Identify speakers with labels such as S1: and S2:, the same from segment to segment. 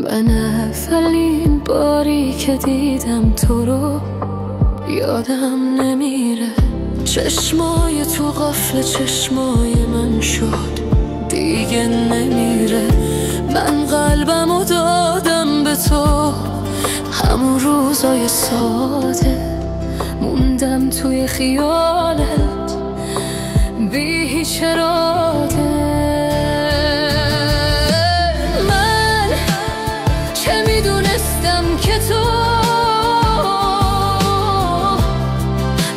S1: من اولین باری که دیدم تو رو یادم نمیره. چشمای تو قفل چشمای من شد دیگه نمیره. من قلبمو دادم به تو همون روزای ساده، موندم توی خیالت بی هیچ اراده. من چه میدونستم که تو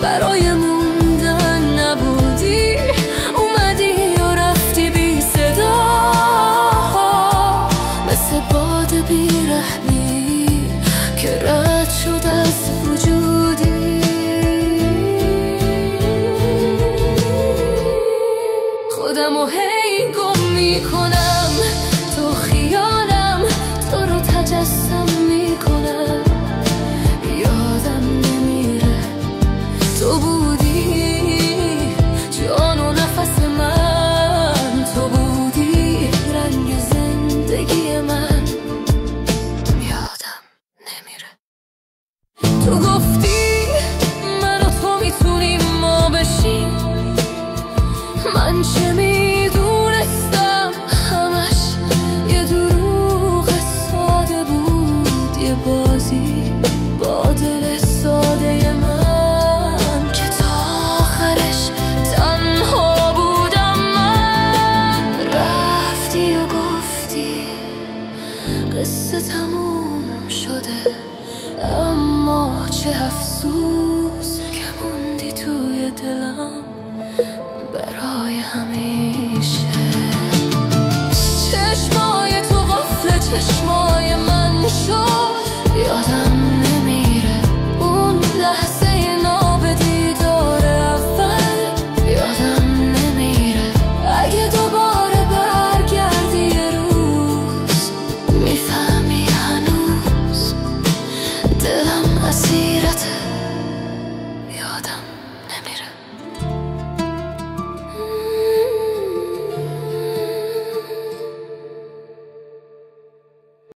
S1: برای موندن نبودی، اومدی و رفتی بی صدا، مثل باد بیرحمی که رد شد از وجودی. خودمو هی گم میکنم تو خیالم، تو رو تجسم میکنم، یادم نمیره تو بودی جان و نفس من، تو بودی رنگ زندگی من، یادم نمیره. تو گفتی من و تو میتونیم ما بشیم، من چه میدونستم همش یه دروغ ساده بود، یه بازی با دل ساده من که تا آخرش تنها بودم من. رفتی و گفتی قصه تموم شده، اما چه افسوس که موندی توی دلم برای همیشه. چشمای تو قفل چشمای من شد، یادم نمیره اون لحظه نابدیدار اول، یادم نمیره. اگه دوباره برگردی یه روز میفهمی هنوز دلم اسیرته.